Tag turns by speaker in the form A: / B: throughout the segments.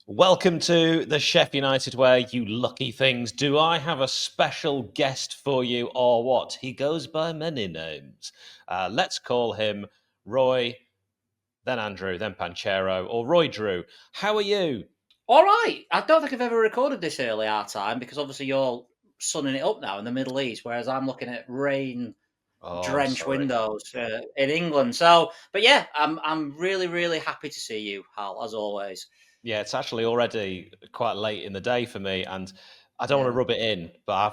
A: Welcome to the Sheff United Way, you lucky things. Do I have a special guest for you or what? He goes by many names. Let's call him Roy, then Andrew, then Panchero, or Roy Drew. How are you?
B: All right. I don't think I've ever recorded this early our time because obviously you're sunning it up now in the Middle East, whereas I'm looking at rain-drenched windows in England. So, but yeah, I'm really happy to see you, Hal, as always.
A: Yeah, it's actually already quite late in the day for me, and I don't want to rub it in, but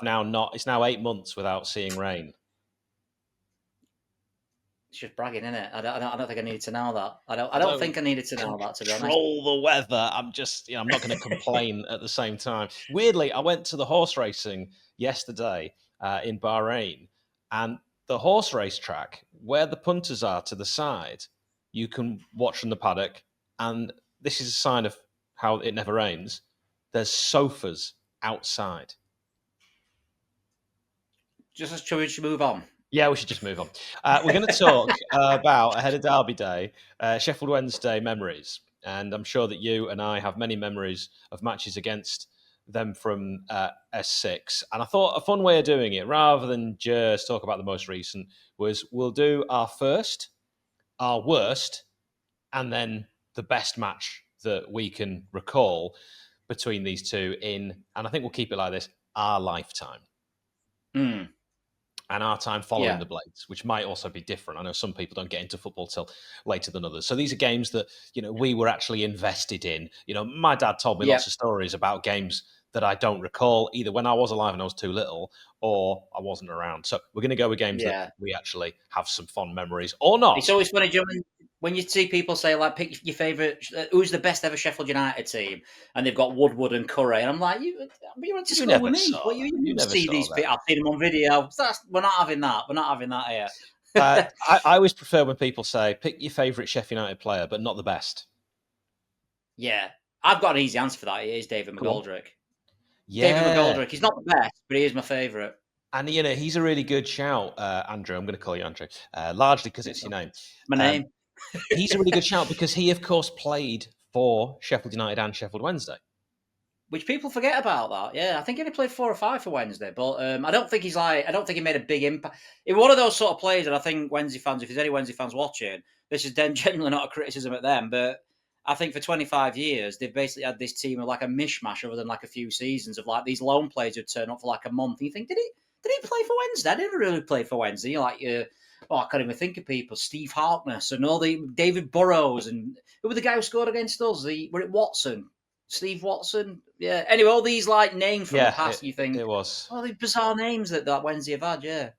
A: it's now 8 months without seeing rain.
B: It's just bragging, isn't it? I don't think I needed to know that. I don't think I needed to know that, to be honest.
A: Control the weather. I'm not going to complain at the same time. Weirdly, I went to the horse racing yesterday in Bahrain, and the horse race track where the punters are to the side, you can watch from the paddock, and this is a sign of how it never rains. There's sofas outside.
B: Should we move on?
A: Yeah, we should just move on. We're going to talk about, ahead of Derby Day, Sheffield Wednesday memories. And I'm sure that you and I have many memories of matches against them from S6. And I thought a fun way of doing it, rather than just talk about the most recent, was we'll do our first, our worst, and then the best match that we can recall between these two and I think we'll keep it like this, our lifetime. And our time following the Blades, which might also be different. I know some people don't get into football till later than others. So these are games that, we were actually invested in. My dad told me lots of stories about games that I don't recall, either when I was alive and I was too little, or I wasn't around. So we're going to go with games that we actually have some fond memories, or not.
B: It's always funny, when you see people say, like, pick your favourite, who's the best ever Sheffield United team, and they've got Woodward and Curry, and I'm like, you went to school with me. Well, you never see these bits. I've seen them on video. We're not having that. We're not having that here.
A: I always prefer when people say, pick your favourite Sheffield United player, but not the best.
B: Yeah. I've got an easy answer for that. It is David McGoldrick.
A: Yeah.
B: David McGoldrick. He's not the best, but he is my favourite.
A: And, he's a really good shout, Andrew. I'm going to call you Andrew, largely because it's your name.
B: My name.
A: He's a really good shout because he, of course, played for Sheffield United and Sheffield Wednesday.
B: Which people forget about that. Yeah, I think he only played 4 or 5 for Wednesday, but I don't think he made a big impact. He's one of those sort of players, and I think Wednesday fans, if there's any Wednesday fans watching, this is then genuinely not a criticism at them, but I think for 25 years, they've basically had this team of like a mishmash other than like a few seasons of like these lone players who'd turn up for like a month. And you think, did he play for Wednesday? I didn't really play for Wednesday. You're like, I can't even think of people. Steve Harkness and all the David Burrows, and who were the guy who scored against us? Were it Watson? Steve Watson? Yeah. Anyway, all these like names from the past, you think,
A: it was.
B: Oh, these bizarre names that Wednesday have had, yeah.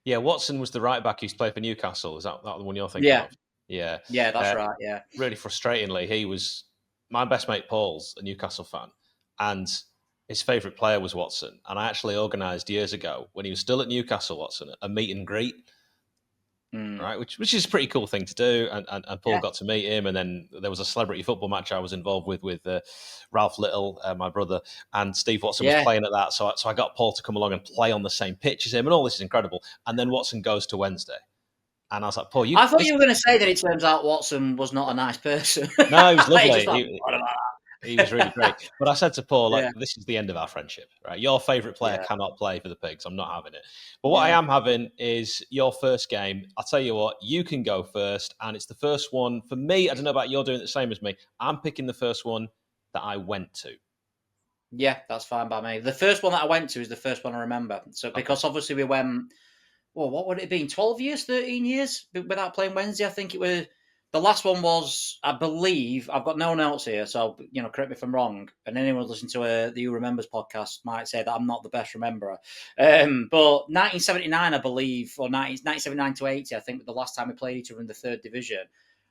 A: Yeah, Watson was the right back who's played for Newcastle. Is that the one you're thinking of? Yeah.
B: Yeah, that's right, yeah.
A: Really frustratingly, he was my best mate Paul's a Newcastle fan, and his favourite player was Watson. And I actually organised years ago, when he was still at Newcastle, Watson, a meet and greet. Right, which is a pretty cool thing to do, and Paul got to meet him, and then there was a celebrity football match I was involved with Ralph Little, my brother, and Steve Watson was playing at that, so I got Paul to come along and play on the same pitch as him, and all this is incredible. And then Watson goes to Wednesday, and I was like, Paul,
B: I thought you were going to say that it turns out Watson was not a nice person.
A: No, he was lovely. He was really great. But I said to Paul, this is the end of our friendship, right? Your favourite player cannot play for the Pigs. I'm not having it. But what I am having is your first game. I'll tell you what, you can go first. And it's the first one for me. I don't know about you're doing it the same as me. I'm picking the first one that I went to.
B: Yeah, that's fine by me. The first one that I went to is the first one I remember. So because obviously we went, what would it have been? 12 years, 13 years without playing Wednesday? I think it was. The last one was, I believe, I've got no notes here, so, correct me if I'm wrong, and anyone who's listening to the Who Remembers podcast might say that I'm not the best rememberer. But 1979, I believe, or 1979 to 80, I think, the last time we played each other in the 3rd division.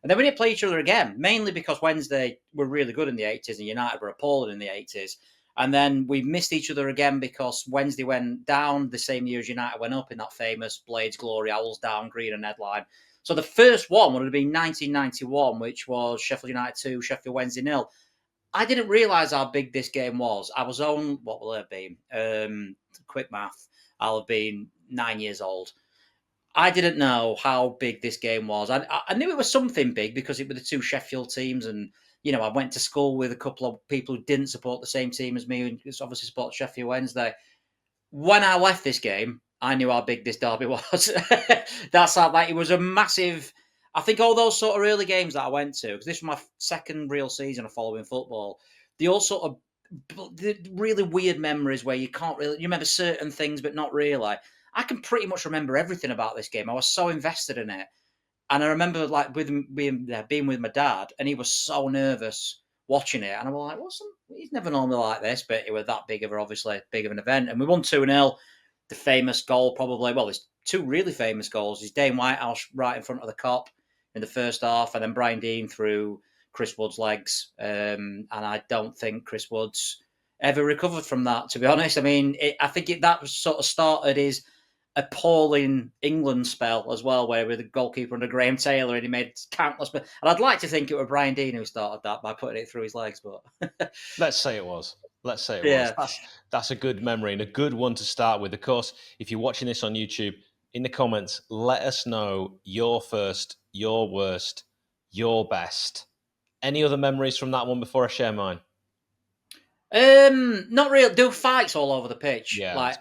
B: And then we didn't play each other again, mainly because Wednesday were really good in the 80s and United were appalling in the 80s. And then we missed each other again because Wednesday went down the same year as United went up in that famous Blades Glory, Owls down, green and headline. So the first one would have been 1991, which was Sheffield United 2, Sheffield Wednesday 0. I didn't realise how big this game was. I was on, what will it have been? Quick math. I'll have been 9 years old. I didn't know how big this game was. I knew it was something big because it were the two Sheffield teams and I went to school with a couple of people who didn't support the same team as me, and obviously support Sheffield Wednesday. When I left this game, I knew how big this derby was. That's how it was a massive. I think all those sort of early games that I went to, because this was my second real season of following football, they all sort of really weird memories where you can't really, you remember certain things, but not really. I can pretty much remember everything about this game. I was so invested in it. And I remember being with my dad, and he was so nervous watching it. And I was like, he's never normally like this, but it was that big of an event. And we won 2-0. The famous goal, probably, well, there's two really famous goals. There's Dane Whitehouse right in front of the cop in the first half, and then Brian Deane through Chris Wood's legs. And I don't think Chris Wood's ever recovered from that, to be honest. I mean, I think that sort of started his appalling England spell as well, where with the goalkeeper under Graham Taylor, and he made countless. And I'd like to think it was Brian Deane who started that by putting it through his legs, but
A: let's say it was. That's a good memory and a good one to start with. Of course, if you're watching this on YouTube, in the comments, let us know your first, your worst, your best. Any other memories from that one before I share mine?
B: Not real. There were fights all over the pitch.
A: Yeah,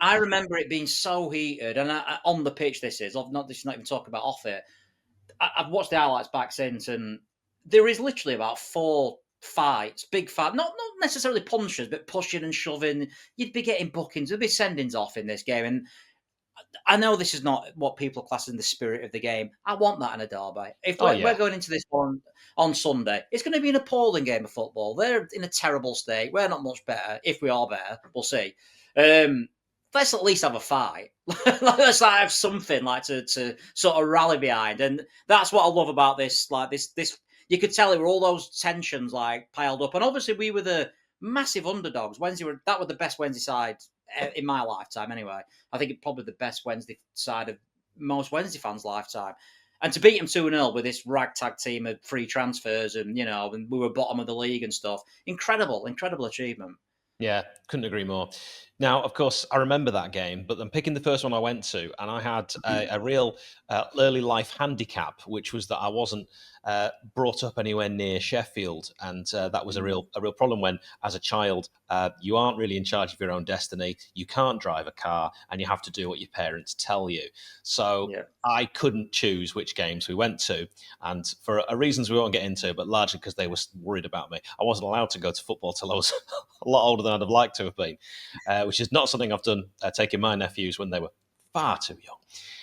B: I remember it being so heated, and on the pitch. This is not even talking about off it. I've watched the highlights back since, and there is literally about 4 fights, big fight, not necessarily punches, but pushing and shoving. You'd be getting bookings, there'd be sendings off in this game, and I know this is not what people class in the spirit of the game. I want that in a derby. If we're going into this one on Sunday, it's going to be an appalling game of football. They're in a terrible state. We're not much better. If we are better, we'll see. Let's at least have a fight. Let's have something to sort of rally behind. And that's what I love about this. This you could tell it were all those tensions piled up. And obviously we were the massive underdogs. That were the best Wednesday side in my lifetime anyway. I think it's probably the best Wednesday side of most Wednesday fans' lifetime. And to beat them 2-0 with this ragtag team of free transfers and we were bottom of the league and stuff. Incredible achievement.
A: Yeah, couldn't agree more. Now, of course, I remember that game, but then picking the first one I went to, and I had a real early life handicap, which was that I wasn't brought up anywhere near Sheffield, and that was a real problem when, as a child, you aren't really in charge of your own destiny. You can't drive a car, and you have to do what your parents tell you. So I couldn't choose which games we went to, and for reasons we won't get into, but largely because they were worried about me. I wasn't allowed to go to football till I was a lot older than I'd have liked to have been, which is not something I've done, taking my nephews when they were far too young.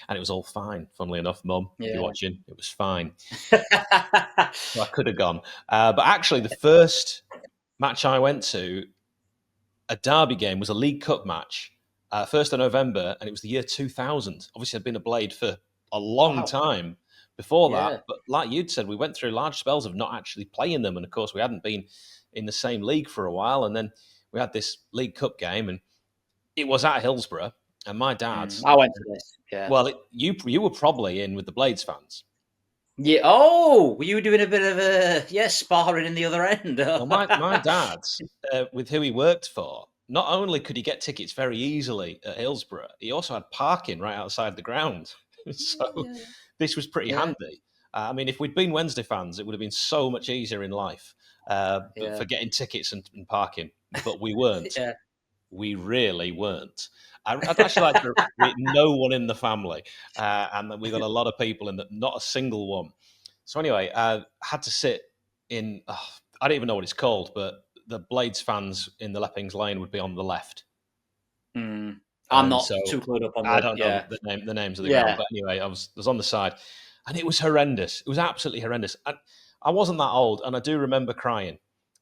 A: And it was all fine, funnily enough, Mum, if you're watching, it was fine. So I could have gone. But actually, the first match I went to, a derby game, was a League Cup match, 1st of November, and it was the year 2000. Obviously, I'd been a Blade for a long time before that. But like you'd said, we went through large spells of not actually playing them. And of course, we hadn't been in the same league for a while. And then we had this League Cup game, and it was at Hillsborough. And my dad...
B: I went to this, yeah.
A: Well, you were probably in with the Blades fans.
B: Yeah. Oh, were you doing a bit of sparring in the other end?
A: Well, my dad, with who he worked for, not only could he get tickets very easily at Hillsborough, he also had parking right outside the ground. So this was pretty handy. I mean, if we'd been Wednesday fans, it would have been so much easier in life for getting tickets and parking. But we weren't. We really weren't. I'd actually like to repeat, no one in the family, and we got a lot of people in that, not a single one. So anyway, I had to sit in, I don't even know what it's called, but the Blades fans in the Leppings Lane would be on the left.
B: I'm not too clued up on that.
A: I don't know the names of the ground, but anyway, I was on the side, and it was horrendous. It was absolutely horrendous. I wasn't that old, and I do remember crying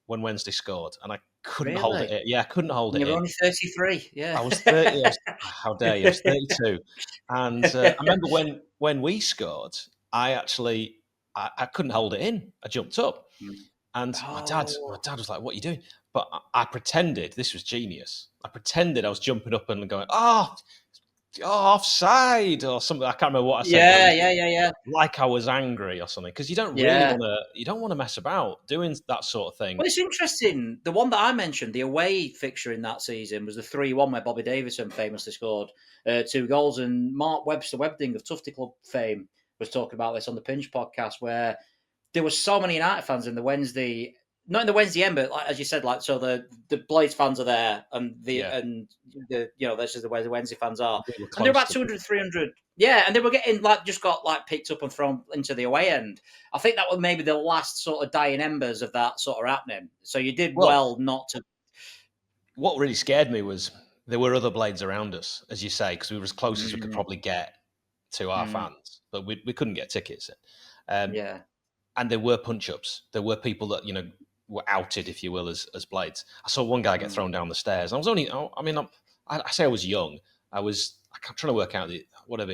A: when Wednesday scored, and I couldn't hold it. Yeah, I couldn't hold it.
B: You were only 33. Yeah,
A: I was 30. How dare you? I was 32, and I remember when we scored, I couldn't hold it in. I jumped up, and my dad was like, "What are you doing?" But I pretended this was genius. I pretended I was jumping up and going, offside or something. I can't remember what I said.
B: Yeah.
A: Like I was angry or something, because you don't want to mess about doing that sort of thing.
B: Well, it's interesting. The one that I mentioned, the away fixture in that season, was the 3-1 where Bobby Davison famously scored 2 goals, and Mark Webster Webding of Tufty Club fame was talking about this on the Pinch podcast, where there were so many United fans in the Wednesday, not in the Wednesday end, but like, as you said, like so the Blades fans are there, and the that's just the way the Wednesday fans are, and they're about 200, 300. Yeah, and they were getting just got picked up and thrown into the away end. I think that was maybe the last sort of dying embers of that sort of happening. So you did well not to.
A: What really scared me was there were other Blades around us, as you say, because we were as close as we could probably get to our fans, but we couldn't get tickets in. And there were punch-ups. There were people that, were outed, if you will, as Blades. I saw one guy get thrown down the stairs. I was only, I say I was young. I'm trying to work out whatever,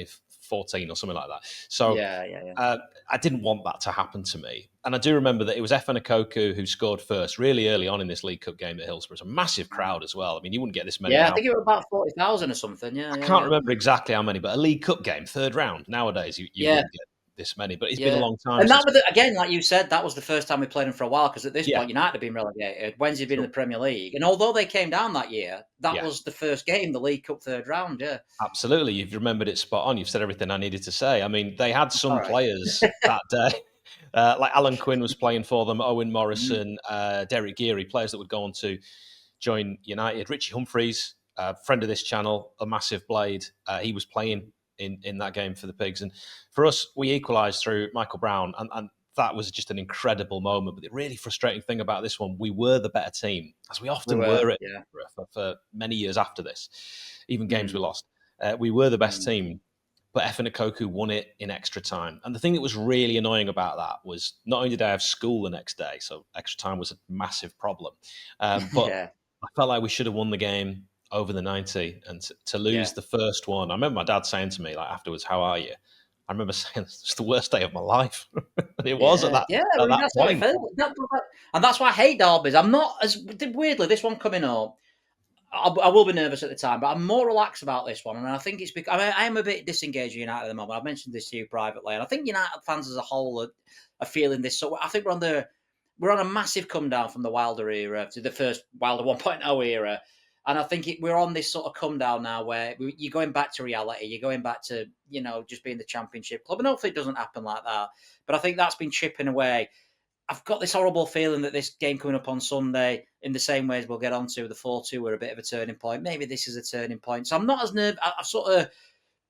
A: 14 or something like that. So I didn't want that to happen to me. And I do remember that it was �奧𝗍𝗶𝗹𝗶 who scored first really early on in this League Cup game at Hillsborough. It's a massive crowd as well. I mean, you wouldn't get this many.
B: Yeah, I think it was about 40,000 or something. I
A: can't remember exactly how many, but a League Cup game, third round, nowadays, you wouldn't get this many, but it's been a long time.
B: And that was, again, like you said, that was the first time we played them for a while, because at this point, United had been relegated. Wednesday had been in the Premier League. And although they came down that year, that was the first game, the League Cup third round,
A: Absolutely. You've remembered it spot on. You've said everything I needed to say. I mean, they had some players that day. Like Alan Quinn was playing for them, Owen Morrison, Derek Geary, players that would go on to join United. Richie Humphreys, friend of this channel, a massive Blade. He was playing in that game for the Pigs. And for us, we equalised through Michael Brown, and that was just an incredible moment. But the really frustrating thing about this one, we were the better team, as we often were for many years after this, even games we lost. We were the best team, but �奧𝗍𝗶𝗶𝗹 won it in extra time. And the thing that was really annoying about that was not only did I have school the next day, so extra time was a massive problem, but I felt like we should have won the game over the 90, and to lose the first one. I remember my dad saying to me afterwards, "How are you?" I remember saying, "It's the worst day of my life." And it was at that point.
B: And that's why I hate derbies. I'm not as weirdly this one coming up. I will be nervous at the time, but I'm more relaxed about this one, and I think it's because I am a bit disengaged with United at the moment. I've mentioned this to you privately, and I think United fans as a whole are feeling this. So I think we're on a massive come down from the Wilder era to the first Wilder 1.0 era. And I think we're on this sort of come down now where you're going back to reality. You're going back to, just being the Championship club. And hopefully it doesn't happen like that. But I think that's been chipping away. I've got this horrible feeling that this game coming up on Sunday, in the same way as we'll get on to the 4-2, were a bit of a turning point. Maybe this is a turning point. So I'm not as nervous. I've sort of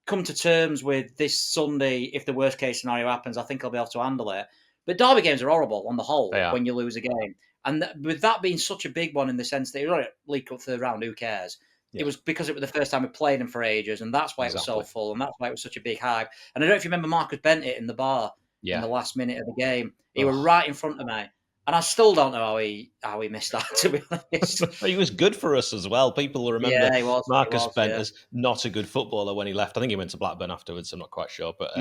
B: come to terms with this Sunday. If the worst case scenario happens, I think I'll be able to handle it. But derby games are horrible on the whole when you lose a game. And with that being such a big one in the sense that you're right, League Cup third round, who cares? Yeah. It was because it was the first time we played them for ages, and that's why it was so full, and that's why it was such a big hype. And I don't know if you remember Marcus Bennett in the bar in the last minute of the game. He was right in front of me. And I still don't know how he missed that, to be honest.
A: He was good for us as well. People will remember Marcus Bent as not a good footballer when he left. I think he went to Blackburn afterwards. I'm not quite sure. But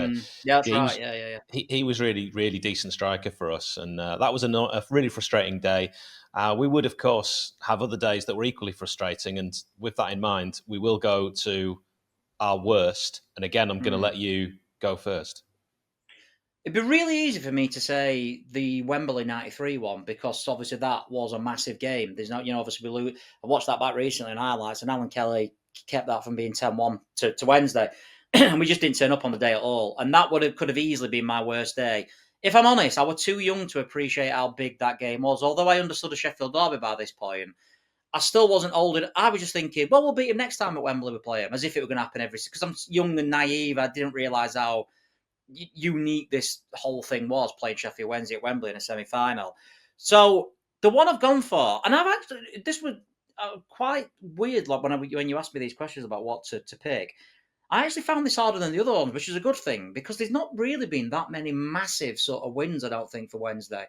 B: that's right.
A: He was really, really decent striker for us. And that was a really frustrating day. We would, of course, have other days that were equally frustrating. And with that in mind, we will go to our worst. And again, I'm going to let you go first.
B: It'd be really easy for me to say the Wembley 93 one, because obviously that was a massive game. There's not, obviously I watched that back recently in highlights, and Alan Kelly kept that from being 10-1 to Wednesday. And we just didn't turn up on the day at all. And that could have easily been my worst day. If I'm honest, I was too young to appreciate how big that game was. Although I understood a Sheffield derby by this point, I still wasn't old. I was just thinking, well, we'll beat him next time at Wembley we play him, as if it were going to happen because I'm young and naive. I didn't realise how unique this whole thing was, playing Sheffield Wednesday at Wembley in a semi-final. So the one I've gone for, and I've actually, this was quite weird, like when you asked me these questions about what to pick, I actually found this harder than the other ones, which is a good thing, because there's not really been that many massive sort of wins, I don't think, for Wednesday.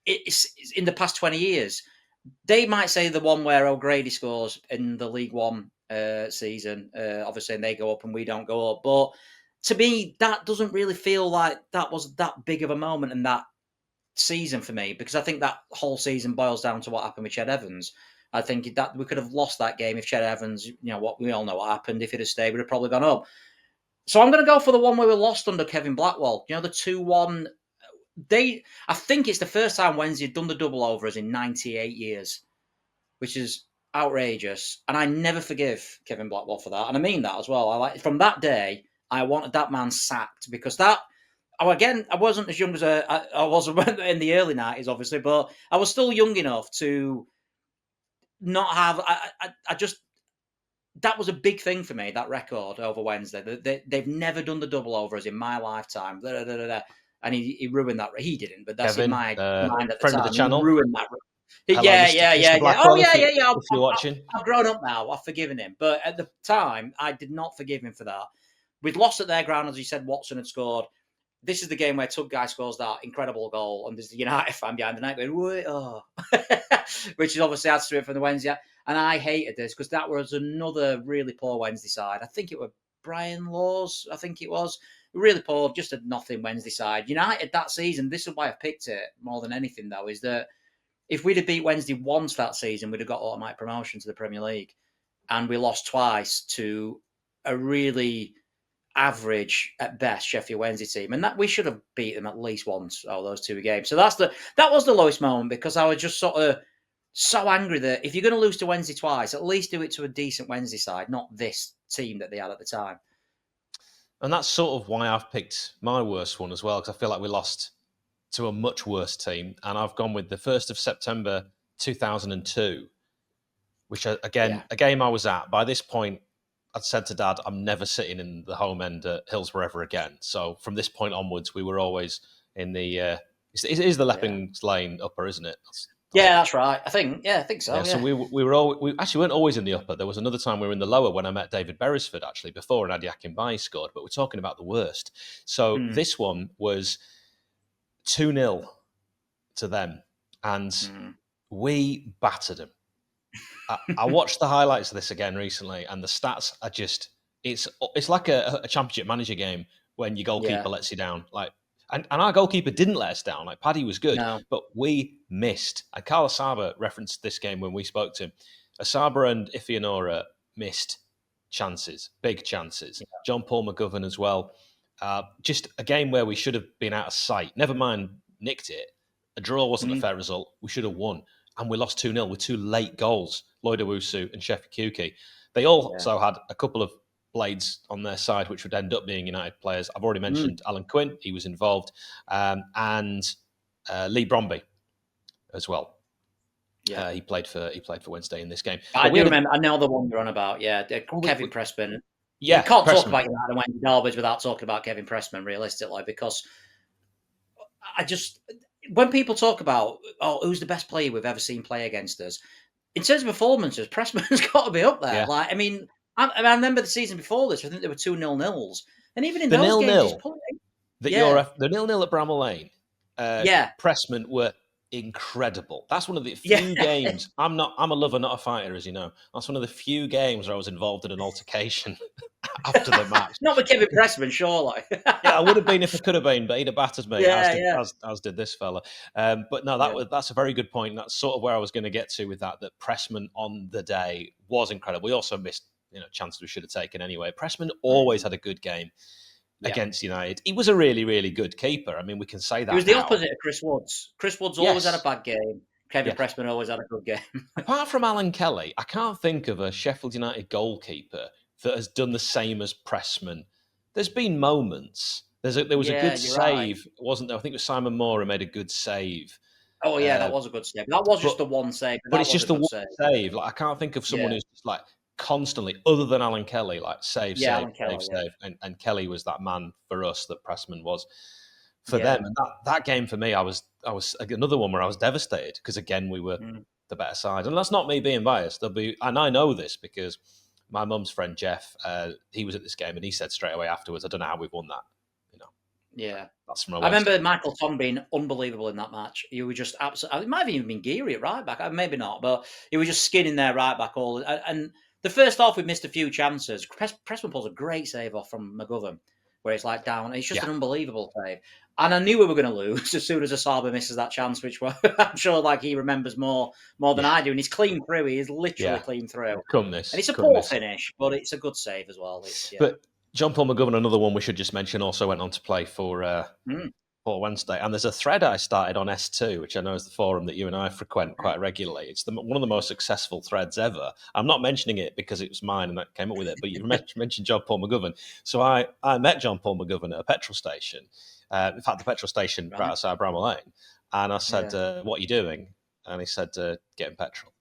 B: It's in the past 20 years. They might say the one where O'Grady scores in the League One season, obviously, and they go up and we don't go up, but to me, that doesn't really feel like that was that big of a moment in that season for me, because I think that whole season boils down to what happened with Ched Evans. I think that we could have lost that game if Ched Evans, what we all know what happened. If it had stayed, we'd have probably gone up. So I'm going to go for the one where we lost under Kevin Blackwell. The 2-1. I think it's the first time Wednesday had done the double over us in 98 years, which is outrageous. And I never forgive Kevin Blackwell for that. And I mean that as well. From that day, I wanted that man sacked, because that, again, I wasn't as young as I was in the early 90s, obviously, but I was still young enough to not have. I just that was a big thing for me. That record over Wednesday. They've never done the double overs in my lifetime. And he ruined that. He didn't, but that's
A: Kevin,
B: in my mind at the
A: friend of
B: time.
A: the
B: He
A: channel.
B: ruined that.
A: Hello, Mr.
B: Oh
A: Blackwell,
B: yeah.
A: if you're watching.
B: I've grown up now. I've forgiven him, but at the time, I did not forgive him for that. We'd lost at their ground, as you said. Watson had scored. This is the game where 𝗏𝗏guy scores that incredible goal, and there's the United fan behind the net going, "Oh," which is obviously adds to it from the Wednesday. And I hated this because that was another really poor Wednesday side. I think it was Brian Laws. I think it was really poor, just a nothing Wednesday side. United that season. This is why I've picked it more than anything, though, is that if we'd have beat Wednesday once that season, we'd have got automatic promotion to the Premier League, and we lost twice to a really average at best Sheffield Wednesday team, and that we should have beat them at least once out of those two games. So that was the lowest moment, because I was just sort of so angry that if you're going to lose to Wednesday twice, at least do it to a decent Wednesday side, not this team that they had at the time.
A: And that's sort of why I've picked my worst one as well, because I feel like we lost to a much worse team, and I've gone with the 1st of September 2002, which again, a game I was at. By this point, I'd said to Dad, I'm never sitting in the home end at 𝗏𝗲𝗄 ever again. So from this point onwards, we were always in the... it is the 𝗏𝗏𝗄𝐻 lane upper, isn't it?
B: That's right. I think so.
A: So we actually weren't always in the upper. There was another time we were in the lower when I met 𝗣𝗿𝗵𝗲, actually, before 𝗦𝗽ecie𝗿𝐵𝐵𝐵 scored. But we're talking about the worst. So this one was 2-0 to them, and we battered them. I watched the highlights of this again recently, and the stats are just—it's like a championship manager game when your goalkeeper lets you down. And our goalkeeper didn't let us down. Paddy was good, but we missed. And Carlos Saba referenced this game when we spoke to him. Saba and 𝗍𝗏𝗏 missed chances, big chances. Yeah. John Paul McGovern as well. Just a game where we should have been out of sight. Never mind, nicked it. A draw wasn't a fair result. We should have won. And we lost 2-0 with 2 late goals, 𝗏𝗏𝗏 and Sheff 𝗏𝗏𝗏. They also had a couple of blades on their side, which would end up being United players. I've already mentioned Alan Quinn. He was involved. And Lee Bromby as well. Yeah, he played for Wednesday in this game.
B: I do remember. I know the one you're on about. Yeah, Kevin Pressman. Yeah, you can't talk about United and Wednesday derbies without talking about Kevin Pressman, realistically, because when people talk about, who's the best player we've ever seen play against us, in terms of performances, Pressman's got to be up there. Yeah. I remember the season before this. I think there were 2 0-0s, and even in
A: the
B: those games,
A: the 0-0 at Bramall Lane. Pressman were incredible. That's one of the few games. I'm a lover, not a fighter, as you know. That's one of the few games where I was involved in an altercation after the match.
B: Not with Kevin Pressman, surely.
A: I would have been if I could have been, but he'd have battered me, as did this fella. But no, that's a very good point. That's sort of where I was going to get to with that Pressman on the day was incredible. We also missed chances we should have taken anyway. Pressman always had a good game against United. He was a really, really good keeper. I mean, we can say that.
B: He was the opposite of Chris Woods. Chris Woods always had a bad game. Kevin Pressman always had a good game.
A: Apart from Alan Kelly, I can't think of a Sheffield United goalkeeper that has done the same as Pressman. There's been moments. There was a good save, wasn't there? I think it was Simon Moore who made a good save.
B: Oh, yeah, that was a good save. That was just the one save.
A: But it's just the one save. I can't think of someone who's just constantly, other than Alan Kelly, save. And Kelly was that man for us that Pressman was for them. And that game for me, I was another one where I was devastated because again we were the better side. And that's not me being biased. And I know this because my mum's friend Jeff, he was at this game and he said straight away afterwards, I don't know how we've won that.
B: Yeah,
A: that's from
B: I remember Michael Tong being unbelievable in that match. He was just absolutely. It might have even been Geary at right back, maybe not, but he was just skinning their right back all. And the first half, we missed a few chances. Pressman pulls a great save off from McGovern, where it's down. It's just an unbelievable save. And I knew we were going to lose as soon as Saba misses that chance, which I'm sure he remembers more than I do. And he's clean through. He is literally clean through. And it's a poor finish, but it's a good save as well.
A: But John Paul McGovern, another one we should just mention, also went on to play for Football Wednesday, and there's a thread I started on S2, which I know is the forum that you and I frequent quite regularly. It's one of the most successful threads ever. I'm not mentioning it because it was mine and I came up with it, but you mentioned John Paul McGovern. So I met John Paul McGovern at a petrol station. In fact, the petrol station right outside Bramall Lane. And I said, what are you doing? And he said, getting petrol.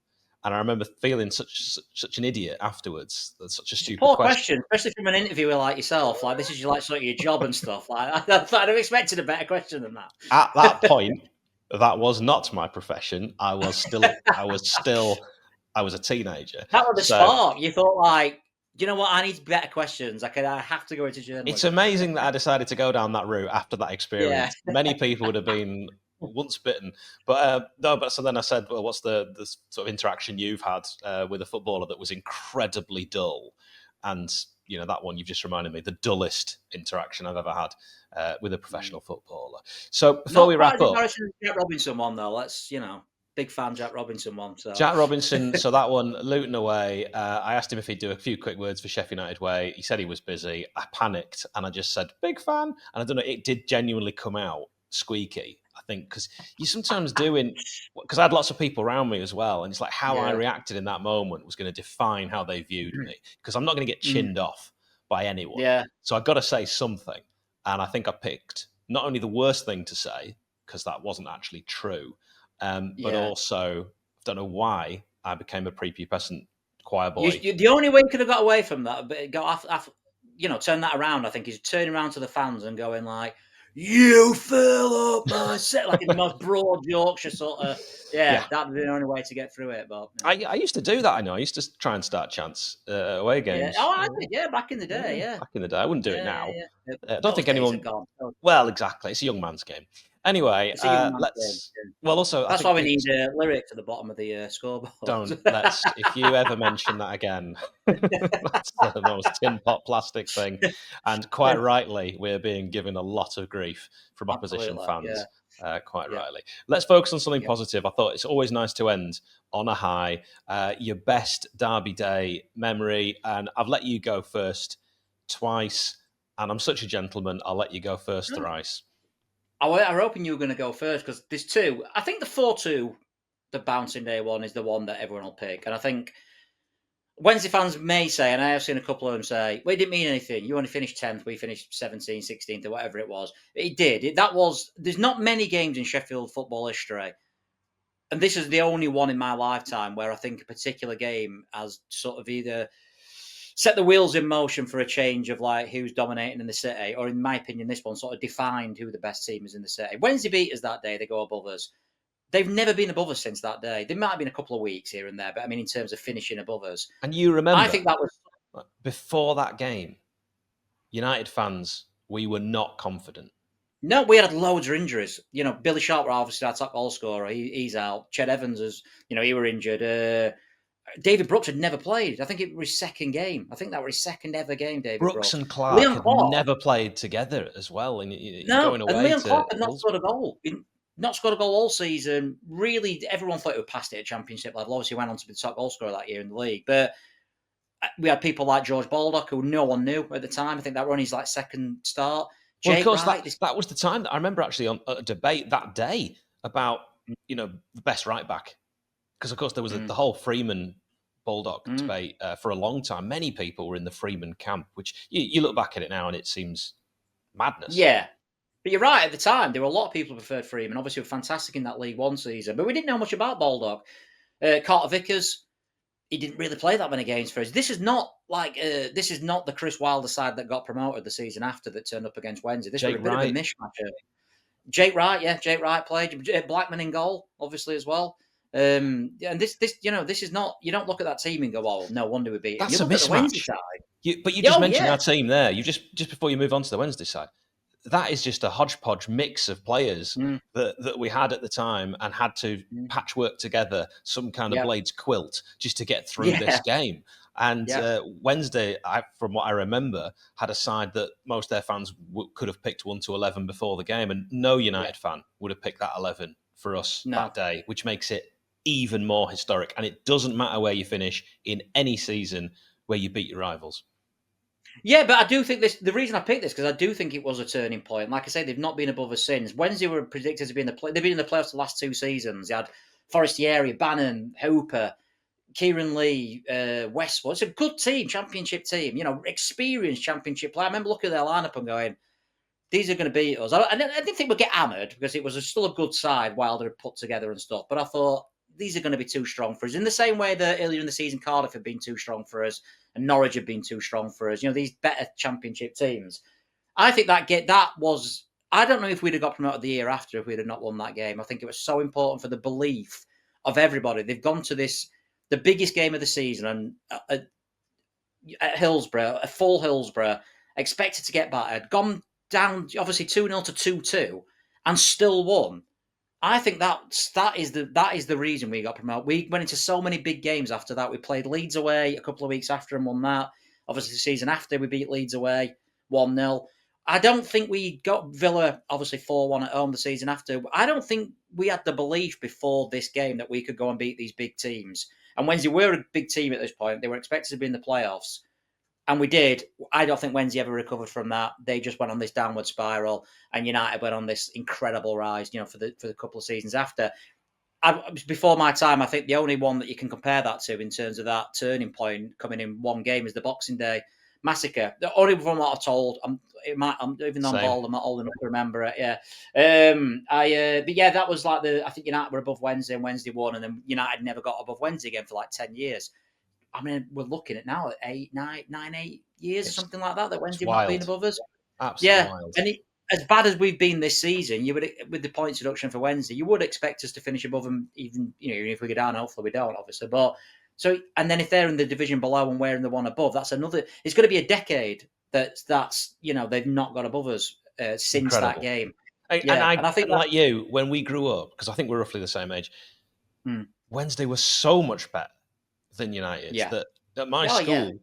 A: And I remember feeling such an idiot afterwards. That's such a stupid
B: question, especially from an interviewer like yourself. Like, this is sort of your job and stuff. Like, I'd have expected a better question than that.
A: At that point, that was not my profession. I was a teenager.
B: That was the spark. You thought, like, you know what? I need better questions. I have to go into journalism.
A: It's amazing that I decided to go down that route after that experience. Yeah. Many people would have been once bitten, but so then I said, well, what's the sort of interaction you've had with a footballer that was incredibly dull? And that one you've just reminded me, the dullest interaction I've ever had with a professional footballer. So before we wrap up,
B: Jack Robinson one though, let's big fan Jack Robinson one. So.
A: Jack Robinson, so that one, Luton away. I asked him if he'd do a few quick words for Sheffield United way. He said he was busy. I panicked and I just said, big fan. And I don't know, it did genuinely come out squeaky. I think because you sometimes because I had lots of people around me as well, and it's like how I reacted in that moment was going to define how they viewed me, because I'm not going to get chinned off by anyone.
B: Yeah.
A: So I've got to say something, and I think I picked not only the worst thing to say because that wasn't actually true, but also I don't know why I became a prepubescent choir boy.
B: The only way you could have got away from that, but turn that around, I think, is turning around to the fans and going like, "You fill up my set," like in the most broad Yorkshire sort of. Yeah, that'd be the only way to get through it. But
A: I used to do that. I know. I used to try and start chants away games.
B: Yeah. Oh, I did. Yeah, back in the day. Yeah,
A: back in the day. I wouldn't do it now. I don't think anyone. Well, exactly. It's a young man's game. Anyway, let's. Well, also
B: that's why we need a lyric at the bottom of the scoreboard.
A: Let's. If you ever mention that again, that's the most tin pot plastic thing, and quite rightly, we're being given a lot of grief from opposition fans. Quite rightly. Let's focus on something positive. I thought it's always nice to end on a high. Your best Derby Day memory, and I've let you go first twice, and I'm such a gentleman. I'll let you go first thrice.
B: I was hoping you were going to go first because there's two. I think the 4-2, the bouncing day one, is the one that everyone will pick. And I think Wednesday fans may say, and I have seen a couple of them say, well, it didn't mean anything. You only finished 10th, we finished 17th, 16th, or whatever it was. It did. There's not many games in Sheffield football history. And this is the only one in my lifetime where I think a particular game has sort of either set the wheels in motion for a change of like who's dominating in the city, or in my opinion, this one sort of defined who the best team is in the city. Wednesday beat us that day, they go above us. They've never been above us since that day. There might have been a couple of weeks here and there, but I mean, in terms of finishing above us.
A: And you remember,
B: I think that was
A: before that game, United fans, we were not confident.
B: No, we had loads of injuries. Billy Sharp were obviously our top goal scorer. He's out. Ched Evans is, he were injured. David Brooks had never played. I think it was his second game. I think that was his second ever game, David
A: Brooks. And Clark had never played together as well. And going away
B: and Leon Clark had not scored a goal. Not scored a goal all season. Really, everyone thought it would pass it at Championship level. Obviously, went on to be the top goal scorer that year in the league. But we had people like George Baldock, who no one knew at the time. I think that were on his second start.
A: Well, of course, that was the time that I remember actually on a debate that day about the best right back. Because, of course, there was the whole Freeman Baldock debate for a long time. Many people were in the Freeman camp, which you look back at it now and it seems madness.
B: Yeah. But you're right, at the time, there were a lot of people who preferred Freeman. Obviously, were fantastic in that League One season. But we didn't know much about Baldock. Carter Vickers, he didn't really play that many games for us. This is not the Chris Wilder side that got promoted the season after that turned up against Wednesday. This was a bit of a mishmash. Jake Wright played. Blackman in goal, obviously, as well. And this is not. You don't look at that team and go, "Oh, no wonder we beat."
A: That's a mismatch. But you just mentioned our team there. You just before you move on to the Wednesday side, that is just a hodgepodge mix of players that we had at the time and had to patchwork together some kind of Blades quilt just to get through this game. And Wednesday, from what I remember, had a side that most of their fans could have picked 1 to 11 before the game, and no United fan would have picked that 11 for us that day, which makes it even more historic. And it doesn't matter where you finish in any season where you beat your rivals.
B: Yeah, but I do think this. The reason I picked this because I do think it was a turning point. Like I say, they've not been above us since. Wednesday were predicted to be in the play. They've been in the playoffs the last 2 seasons. They had 𝗲𝗲, Bannon, Hooper, Kieran Lee, Westwood. It's a good team, championship team. Experienced championship player. I remember looking at their lineup and going, "These are going to beat us." I didn't think we'd get hammered because it was still a good side Wilder had put together and stuff. But I thought these are going to be too strong for us. In the same way that earlier in the season Cardiff had been too strong for us and Norwich had been too strong for us. These better championship teams. I think that was. I don't know if we'd have got promoted the year after if we'd have not won that game. I think it was so important for the belief of everybody. They've gone to the biggest game of the season, and at Hillsborough, a full Hillsborough, expected to get battered, gone down obviously 2-0 to 2-2, and still won. I think that is the reason we got promoted. We went into so many big games after that. We played Leeds away a couple of weeks after and won that. Obviously, the season after we beat Leeds away 1-0. I don't think we got Villa obviously 4-1 at home the season after. I don't think we had the belief before this game that we could go and beat these big teams. And Wednesday were a big team at this point. They were expected to be in the playoffs. And we did. I don't think Wednesday ever recovered from that. They just went on this downward spiral, and United went on this incredible rise. For the couple of seasons after. Before my time, I think the only one that you can compare that to in terms of that turning point coming in one game is the Boxing Day massacre. The only one that I've told, even though I'm bald, I'm not old enough to remember it. Yeah, but yeah, that was like I think United were above Wednesday and Wednesday won, and then United never got above Wednesday again for like 10 years. I mean, we're looking at now at 8 years, something like that Wednesday not being above us.
A: Absolutely wild.
B: And as bad as we've been this season, you would, with the points deduction for Wednesday, you would expect us to finish above them, even if we go down. Hopefully, we don't, obviously. But and then if they're in the division below and we're in the one above, that's another. It's going to be a decade that's they've not got above us since Incredible. That game.
A: And I think like you, when we grew up, because I think we're roughly the same age, Wednesday was so much better than United.
B: Yeah.
A: That at my school,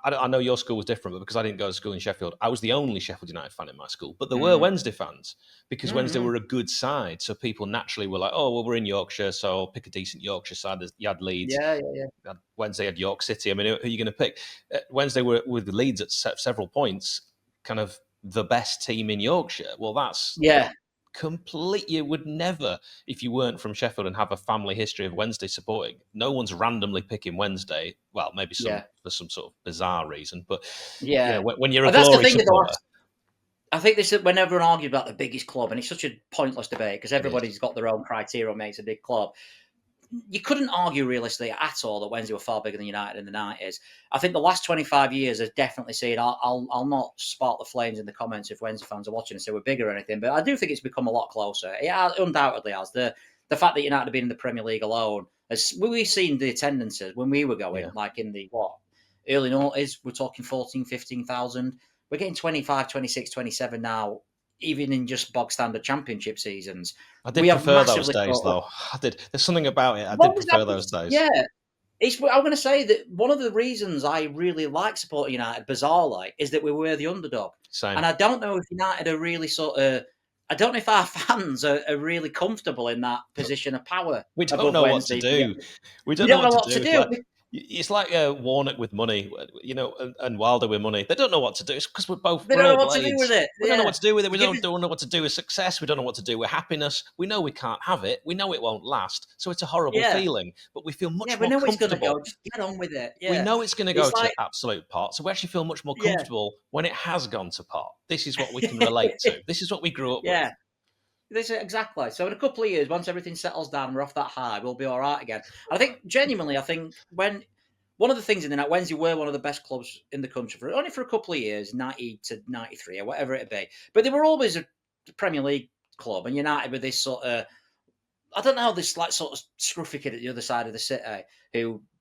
A: I know your school was different, but because I didn't go to school in Sheffield, I was the only Sheffield United fan in my school. But there were Wednesday fans because Wednesday were a good side. So people naturally were like, oh, well, we're in Yorkshire, so I'll pick a decent Yorkshire side. You had Leeds.
B: Yeah.
A: Wednesday had York City. I mean, who are you going to pick? Wednesday were with the Leeds at several points, kind of the best team in Yorkshire. Well, that's complete. You would never, if you weren't from Sheffield and have a family history of Wednesday supporting, no one's randomly picking Wednesday. Well, maybe for some sort of bizarre reason, but when you're a Glory supporter.
B: I think this is when everyone argues about the biggest club, and it's such a pointless debate because everybody's got their own criteria what makes a big club. You couldn't argue realistically at all that Wednesday were far bigger than United in the 90s. I think the last 25 years has definitely seen, I'll not spark the flames in the comments if Wednesday fans are watching and say we're bigger or anything, but I do think it's become a lot closer. It undoubtedly has. The fact that United have been in the Premier League alone, as we've seen the attendances when we were going, like in the, early noughties, we're talking 14, 15,000. We're getting 25, 26, 27 now, even in just bog standard championship seasons.
A: I did prefer those days, though. I did. There's something about it. I did prefer those days.
B: Yeah. I'm going to say that one of the reasons I really like supporting United, bizarrely, is that we were the underdog.
A: Same.
B: And I don't know if United are really I don't know if our fans are really comfortable in that position of power.
A: We don't know what to do. We don't know what to do. It's like Warnock with money, and Wilder with money. They don't know what to do. It's because we're both.
B: They don't know what to do with it.
A: We don't know what to do with it. We don't know what to do with success. We don't know what to do with happiness. We know we can't have it. We know it won't last. So it's a horrible feeling. But we feel much more comfortable.
B: It's going to go. Just get on with it. Yeah.
A: We know it's going to go to absolute pot. So we actually feel much more comfortable when it has gone to pot. This is what we can relate to. This is what we grew up with.
B: This is exactly. So in a couple of years, once everything settles down, we're off that high, we'll be all right again. I think, genuinely, when one of the things in the night, Wednesday were one of the best clubs in the country, only for a couple of years, 90 to 93 or whatever it be. But they were always a Premier League club, and United with this sort of, I don't know, this like sort of scruffy kid at the other side of the city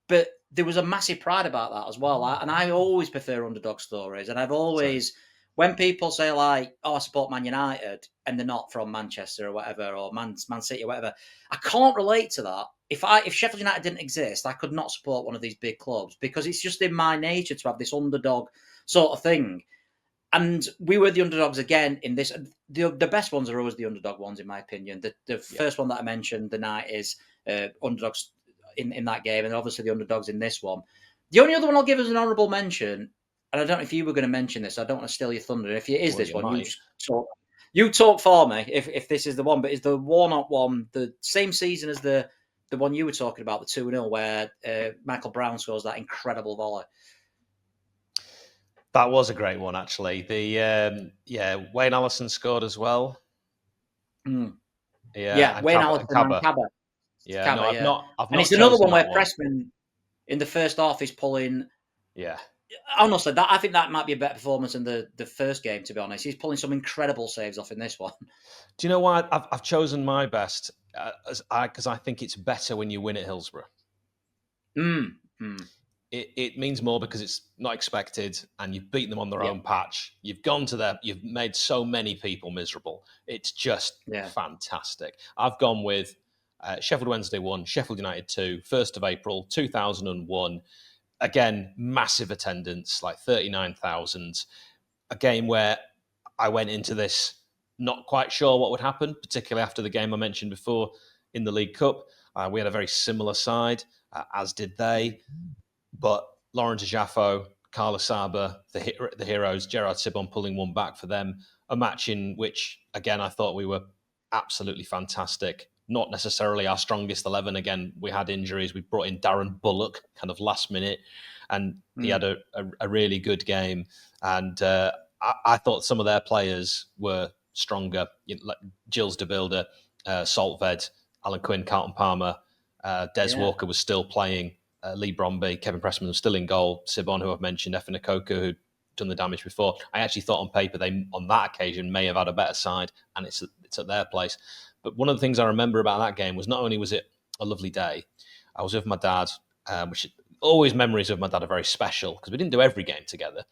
B: but there was a massive pride about that as well. And I always prefer underdog stories, and I've always... When people say like, "Oh, I support Man United," and they're not from Manchester or whatever, or Man City or whatever, I can't relate to that. If Sheffield United didn't exist, I could not support one of these big clubs because it's just in my nature to have this underdog sort of thing. And we were the underdogs again in this. The best ones are always the underdog ones, in my opinion. The first one that I mentioned, the night, is underdogs in that game, and obviously the underdogs in this one. The only other one I'll give as an honourable mention and I don't know if you were going to mention this. I don't want to steal your thunder. If it is
A: Well,
B: this
A: you
B: one,
A: might.
B: you talk for me. If this is the one, but is the Warnock one the same season as the one you were talking about, the 2-0, where Michael Brown scores that incredible volley?
A: That was a great one, actually. Wayne Allison scored as well.
B: Yeah, Wayne Allison and 𝗏𝗏.
A: Yeah, no, I've not.
B: And it's another one where Pressman in the first half is pulling.
A: Yeah.
B: Honestly, I think that might be a better performance than the first game. To be honest, he's pulling some incredible saves off in this one.
A: Do you know why I've chosen my best? Because I think it's better when you win at Hillsborough. It means more because it's not expected, and you've beaten them on their own patch. You've gone to there. You've made so many people miserable. It's just fantastic. I've gone with Sheffield Wednesday 1, Sheffield United 2, 1st of April 2001. Again, massive attendance, like 39,000. A game where I went into this not quite sure what would happen, particularly after the game I mentioned before in the League Cup. We had a very similar side, as did they. But Laurent Ajafo, Carlos Saba, the heroes, Gerard Sibon pulling one back for them. A match in which, again, I thought we were absolutely fantastic. Not necessarily our strongest 11. Again, we had injuries. We brought in Darren Bullock kind of last minute, and he had a really good game. And I thought some of their players were stronger. Like Gilles de Bilder, 𝗏𝗏𝗏, Alan Quinn, Carlton Palmer, Des Walker was still playing. Lee Bromby, Kevin Pressman was still in goal. Sibon, who I've mentioned, Efan Ekoku, who'd done the damage before. I actually thought on paper they, on that occasion, may have had a better side, and it's at their place. But one of the things I remember about that game was not only was it a lovely day, I was with my dad, which always memories of my dad are very special because we didn't do every game together.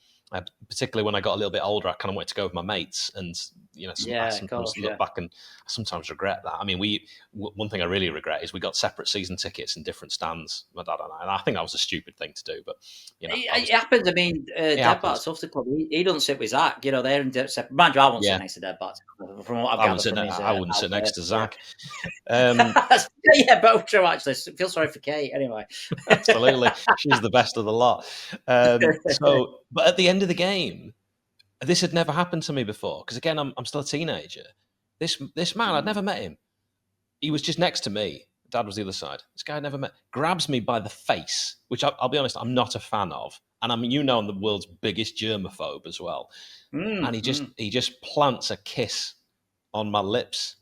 A: Particularly when I got a little bit older, I kind of wanted to go with my mates, and I sometimes look back and I sometimes regret that. I mean, one thing I really regret is we got separate season tickets in different stands, my dad and I think that was a stupid thing to do, but
B: it happens. I mean, 𝗏𝗏𝗏𝗏 club, he doesn't sit with Zach. They're in separate. Mind you, I won't sit next to 𝗏𝗏𝗏𝗏. From what I've gathered from his,
A: I wouldn't sit next to Zach.
B: Yeah, both true actually. Feel sorry for Kate anyway.
A: Absolutely, she's the best of the lot. But at the end of the game, this had never happened to me before because again, I'm still a teenager. This man, I'd never met him. He was just next to me. Dad was the other side. This guy I'd never met. Grabs me by the face, which I'll be honest, I'm not a fan of. And I mean, I'm the world's biggest germaphobe as well. And he just plants a kiss on my lips.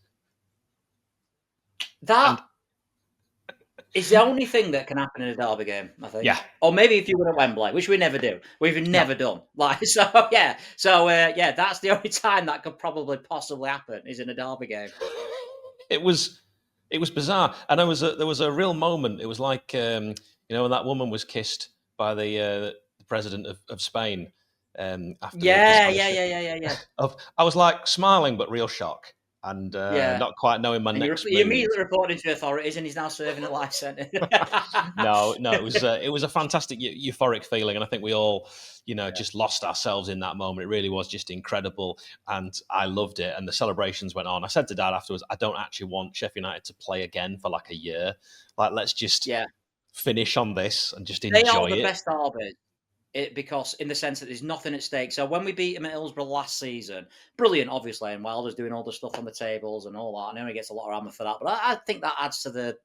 B: It's the only thing that can happen in a derby game, I think.
A: Yeah.
B: Or maybe if you were at Wembley, which we never do. We've never done. That's the only time that could probably possibly happen is in a derby game.
A: It was bizarre, and there was a real moment. It was like when that woman was kissed by the president of Spain. After
B: yeah.
A: I was like smiling, but real shock. And not quite knowing my next move.
B: You immediately reported to authorities, and he's now serving a life sentence.
A: No, it was a fantastic euphoric feeling, and I think we all, just lost ourselves in that moment. It really was just incredible, and I loved it. And the celebrations went on. I said to Dad afterwards, I don't actually want Sheffield United to play again for like a year. Like, let's just finish on this and just enjoy it.
B: They are the best derbies. Because in the sense that there's nothing at stake. So when we beat him at Hillsborough last season, brilliant, obviously, and Wilder's doing all the stuff on the tables and all that. I know he gets a lot of hammer for that, but I think that adds to the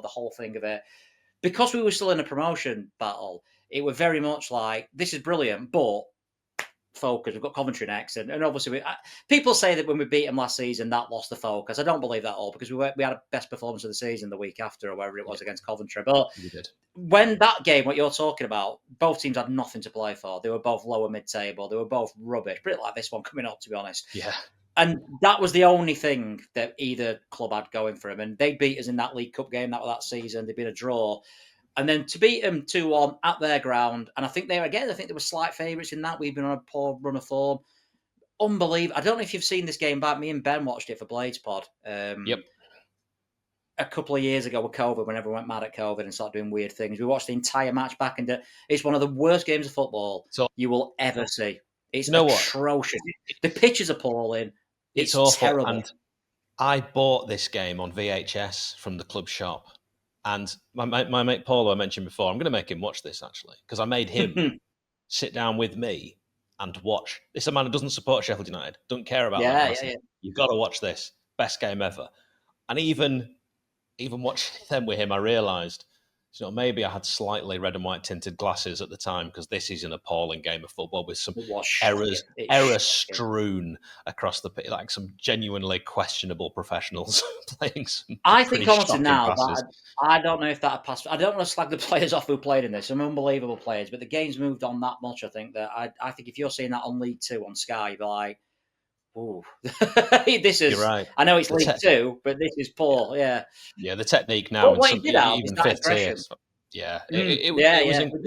B: whole thing of it. Because we were still in a promotion battle, it was very much like, this is brilliant, but focus. We've got Coventry next, and obviously people say that when we beat them last season that lost the focus. I don't believe that at all, because we had a best performance of the season the week after or wherever it was against Coventry. But
A: we did.
B: When that game, what you're talking about, both teams had nothing to play for. They were both lower mid-table. They were both rubbish, pretty like this one coming up, to be honest.
A: Yeah.
B: And that was the only thing that either club had going for them. And they beat us in that League Cup game that season. They'd been a draw. And then to beat them 2-1 at their ground, and I think they were slight favourites in that. We've been on a poor run of form. Unbelievable. I don't know if you've seen this game back. Me and Ben watched it for 𝗏𝗏𝗏𝗏.
A: Yep.
B: A couple of years ago with COVID, when everyone went mad at COVID and started doing weird things. We watched the entire match back, and it's one of the worst games of football you will ever see. It's atrocious. The pitch is appalling. It's awful. Terrible.
A: And I bought this game on VHS from the club shop. And my mate Paul, who I mentioned before, I'm going to make him watch this, actually, because I made him sit down with me and watch. This is a man who doesn't support Sheffield United, don't care about that.
B: Yeah.
A: You've got to watch this. Best game ever. And even watching them with him, I realised, maybe I had slightly red and white tinted glasses at the time, because this is an appalling game of football with some errors strewn across the pitch, like some genuinely questionable professionals playing some.
B: I think honestly now,
A: passes.
B: I don't know if that passed. I don't want to slag the players off who played in this. Some unbelievable players, but the game's moved on that much. I think if you're seeing that on League 2 on Sky, you'd be like, "Ooh, this is."
A: You're right.
B: I know it's League 2, but this is poor. Yeah.
A: Yeah, the technique now,
B: and
A: even fifth tier. Yeah, it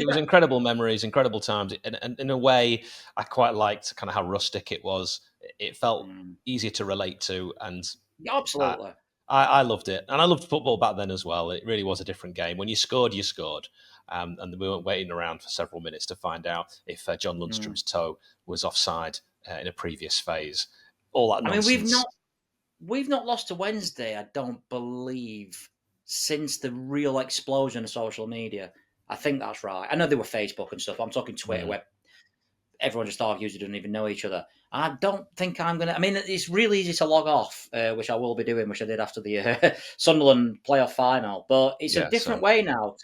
A: was incredible memories, incredible times, and in a way, I quite liked kind of how rustic it was. It felt easier to relate to, and
B: absolutely,
A: I loved it, and I loved football back then as well. It really was a different game. When you scored, you scored, and we weren't waiting around for several minutes to find out if John Lundstrom's toe was offside in a previous phase. All that nonsense.
B: I mean, we've not lost to Wednesday, I don't believe, since the real explosion of social media. I think that's right. I know there were Facebook and stuff. I'm talking Twitter, where everyone just argues who doesn't even know each other. I don't think I'm going to... I mean, it's really easy to log off, which I will be doing, which I did after the Sunderland playoff final. But it's a different way now.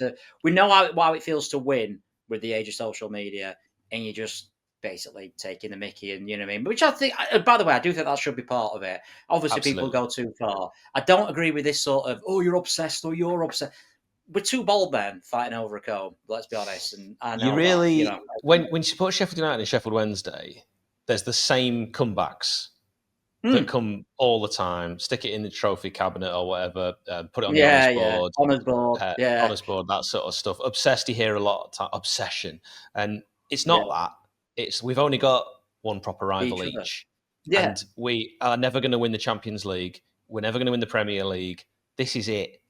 B: We know how it feels to win with the age of social media, and you just basically taking the mickey, and you know what I mean? Which I think, by the way, I do think that should be part of it. Obviously, people go too far. I don't agree with this sort of, you're obsessed or you're obsessed. We're two bald men fighting over a comb, let's be honest. And I know
A: when you support Sheffield United and Sheffield Wednesday, there's the same comebacks that come all the time. Stick it in the trophy cabinet or whatever, put it on the
B: honours board.
A: Honours board, that sort of stuff. Obsessed, you hear a lot of time. Obsession. And it's not that. We've only got one proper rival each. Yeah. And we are never going to win the Champions League. We're never going to win the Premier League. This is it.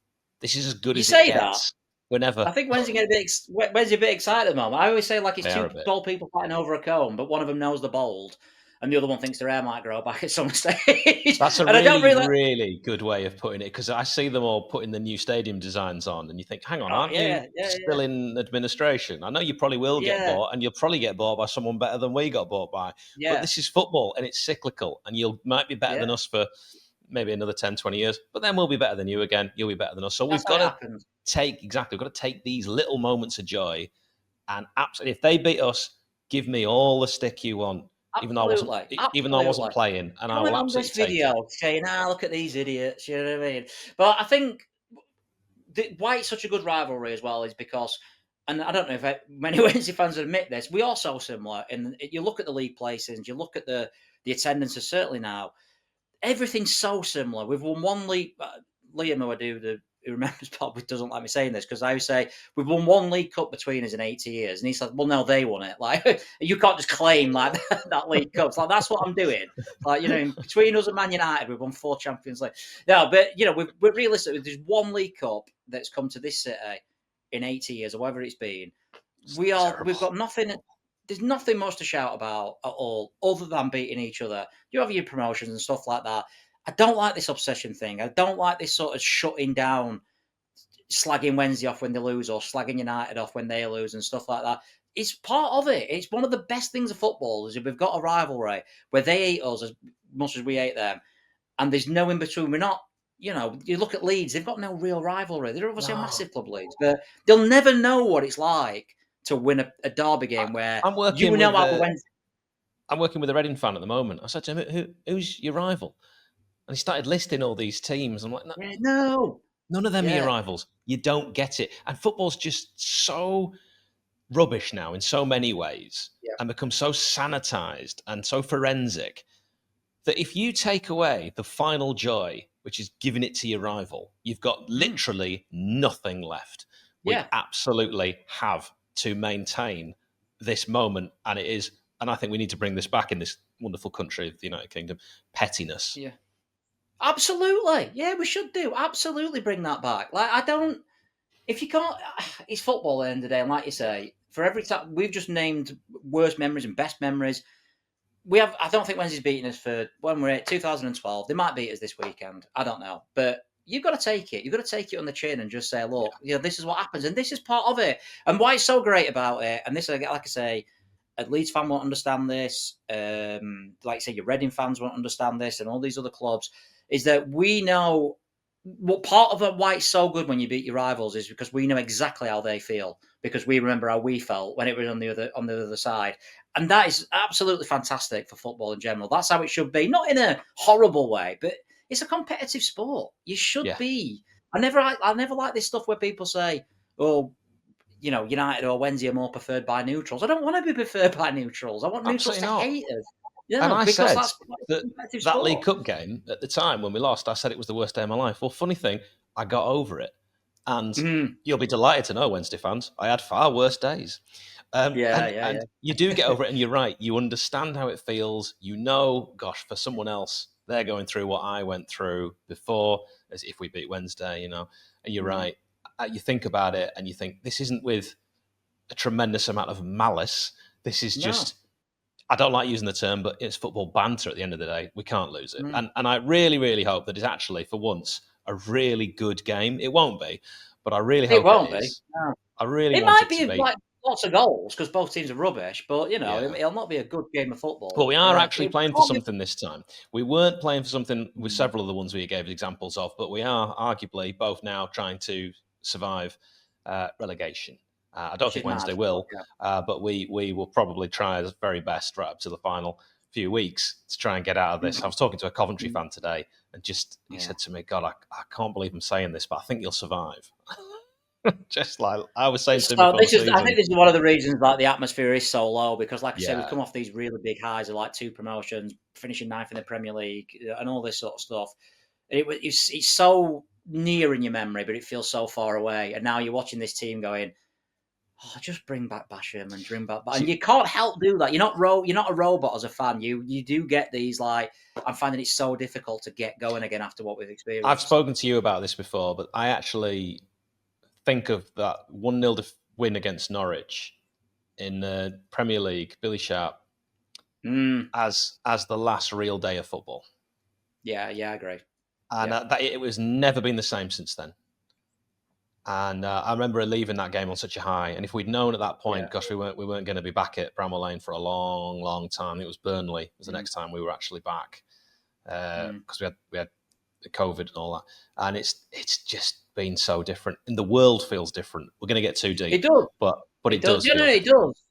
A: This is as good as it gets. That. We're never.
B: I think Wednesday a bit excited at the moment. I always say like it's two bald people fighting over a comb, but one of them knows the bald, and the other one thinks their hair might grow back at some stage.
A: That's a really good way of putting it, because I see them all putting the new stadium designs on, and you think, hang on, aren't you still in administration? I know you probably will get bought, and you'll probably get bought by someone better than we got bought by. Yeah. But this is football, and it's cyclical, and you might be better than us for maybe another 10, 20 years, but then we'll be better than you again. You'll be better than us. So we've got to take these little moments of joy, and absolutely, if they beat us, give me all the stick you want. Even though I wasn't playing, and I will absolutely take
B: video saying, look at these idiots, you know what I mean? But I think why it's such a good rivalry as well is because, and I don't know if many Wednesday fans admit this, we are so similar. And you look at the league places, you look at the attendances, certainly now, everything's so similar. We've won one league. Liam, who remembers probably doesn't like me saying this, because I would say we've won one League Cup between us in 80 years, and he's like, well, no, they won it. Like, you can't just claim like that League Cup. It's like, that's what I'm doing. Like, between us and Man United, we've won 4 Champions League. No, but we're realistic. There's one League Cup that's come to this city in 80 years, or whatever it's been. We've got nothing. There's nothing much to shout about at all, other than beating each other. You have your promotions and stuff like that. I don't like this obsession thing. I don't like this sort of shutting down, slagging Wednesday off when they lose, or slagging United off when they lose and stuff like that. It's part of it. It's one of the best things of football is if we've got a rivalry where they hate us as much as we hate them, and there's no in between. We're not, you look at Leeds, they've got no real rivalry. They're obviously a massive club, Leeds, but they'll never know what it's like to win a derby game where
A: I'm working with a Reading fan at the moment. I said to him, who's your rival? And he started listing all these teams. I'm like,
B: no,
A: none of them are your rivals. You don't get it. And football's just so rubbish now in so many ways, and become so sanitized and so forensic that if you take away the final joy, which is giving it to your rival, you've got literally nothing left. We absolutely have to maintain this moment, and I think we need to bring this back in this wonderful country of the United Kingdom, pettiness.
B: Yeah. Absolutely. Yeah, we should do. Absolutely bring that back. Like, if you can't, it's football at the end of the day. And like you say, for every time, we've just named worst memories and best memories. I don't think Wednesday's beating us for when we're at 2012. They might beat us this weekend. I don't know. But you've got to take it. You've got to take it on the chin and just say, look, this is what happens. And this is part of it. And why it's so great about it, and this, like I say, Leeds fan won't understand this. Like I say, your Reading fans won't understand this, and all these other clubs. Is that we know what part of why it's so good when you beat your rivals is because we know exactly how they feel, because we remember how we felt when it was on the other side, and that is absolutely fantastic for football in general. That's how it should be, not in a horrible way, but it's a competitive sport. You should be. I never like this stuff where people say, "Oh, you know, United or Wednesday are more preferred by neutrals." I don't want to be preferred by neutrals. I want neutrals to hate us. Yeah,
A: and I
B: because
A: said
B: that's
A: that League Cup game at the time when we lost, I said it was the worst day of my life. Well, funny thing, I got over it. And you'll be delighted to know, Wednesday fans, I had far worse days. And you do get over it, and you're right. You understand how it feels. You know, gosh, for someone else, they're going through what I went through before, as if we beat Wednesday, you know. And you're right. You think about it, and you think, this isn't with a tremendous amount of malice. This is just... I don't like using the term, but it's football banter at the end of the day. We can't lose it. And I really, really hope that it's actually, for once, a really good game. It won't be, but I really hope it is.
B: No.
A: I really
B: it
A: want
B: might
A: it
B: be
A: to be.
B: Like lots of goals because both teams are rubbish, but, you know, it'll not be a good game of football.
A: But we are actually playing for something this time. We weren't playing for something with several of the ones we gave examples of, but we are arguably both now trying to survive relegation. I don't think Wednesday will, but we will probably try our very best right up to the final few weeks to try and get out of this. I was talking to a Coventry fan today, and he said to me, "God, I can't believe I'm saying this, but I think you'll survive." Just like I was saying to him before the season.
B: I think this is one of the reasons like the atmosphere is so low, because, like I said, we've come off these really big highs of like 2 promotions, finishing 9th in the Premier League, and all this sort of stuff. It's so near in your memory, but it feels so far away. And now you're watching this team going, "Oh, just bring back Basham and bring back," and you can't help do that. You're not a robot as a fan. You do get these like, I'm finding it so difficult to get going again after what we've experienced.
A: I've spoken to you about this before, but I actually think of that 1-0 win against Norwich in the Premier League, 𝗤𝗏𝗄, as the last real day of football.
B: Yeah, I agree.
A: And it was never been the same since then. And I remember leaving that game on such a high. And if we'd known at that point, gosh, we weren't going to be back at Bramall Lane for a long, long time. It was Burnley. It was the next time we were actually back, because we had the COVID and all that. And it's just been so different. And the world feels different. We're going to get too deep.
B: It does,
A: but it does.
B: It does.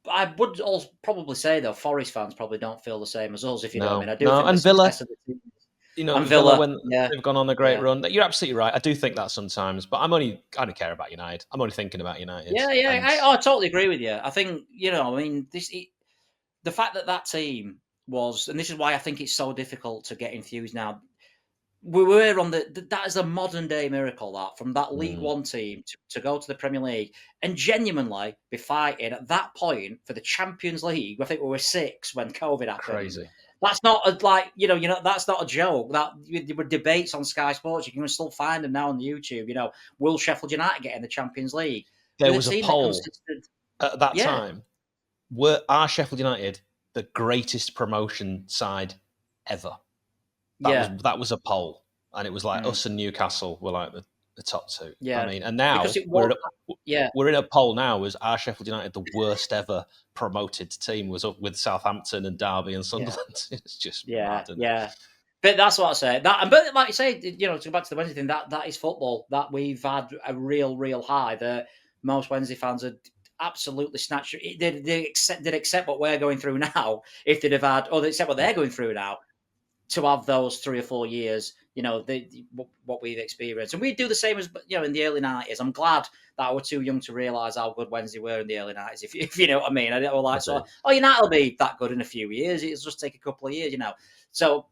B: I would also probably say though, Forest fans probably don't feel the same as us. If you know what I mean, I do. Think
A: and Villa.
B: You
A: know, Villa, when they've gone on a great run. You're absolutely right. I do think that sometimes, but I don't care about United. I'm only thinking about United.
B: I totally agree with you. I think, you know, I mean, the fact that team was, and this is why I think it's so difficult to get infused now. We were on that is a modern day miracle, that from that League One team to go to the Premier League and genuinely be fighting at that point for the Champions League. I think we were 6 when COVID happened.
A: Crazy.
B: That's not that's not a joke. That there were debates on Sky Sports. You can still find them now on YouTube. You know, will Sheffield United get in the Champions League?
A: There was a poll at that time. Are Sheffield United the greatest promotion side ever? That was a poll, and it was like us and Newcastle were like the top 2.
B: Yeah,
A: I mean, and now we're in a poll now. Are Sheffield United the worst ever promoted team? Was up with Southampton and Derby and Sunderland. It's just mad,
B: But that's what I say. But like you say, you know, to go back to the Wednesday thing, that is football. That we've had a real high that most Wednesday fans had absolutely snatched. They'd accept what we're going through now if they'd have had, or they accept what they're going through now, to have those 3 or 4 years, you know, what we've experienced. And we'd do the same as, you know, in the early 90s. I'm glad that I was too young to realise how good Wednesday were in the early 90s, if you know what I mean. I didn't like, United will be that good in a few years. It'll just take a couple of years, you know. So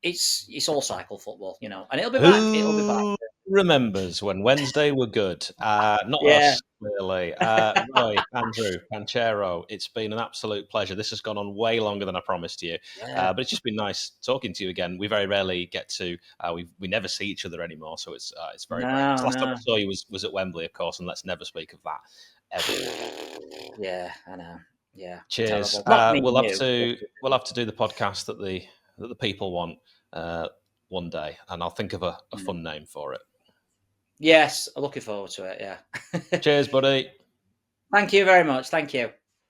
B: it's all cycle football, you know. And it'll be back. It'll be back.
A: Remembers when Wednesday were good? Not us, really. Roy, Andrew, Panchero, it's been an absolute pleasure. This has gone on way longer than I promised you, but it's just been nice talking to you again. We very rarely get to. We never see each other anymore, so it's very nice. Last time I saw you was at Wembley, of course, and let's never speak of that ever.
B: Yeah, I know. Yeah.
A: Cheers. We'll have to do the podcast that the people want one day, and I'll think of a fun name for it.
B: Yes, I'm looking forward to it, yeah.
A: Cheers, buddy.
B: Thank you very much. Thank you.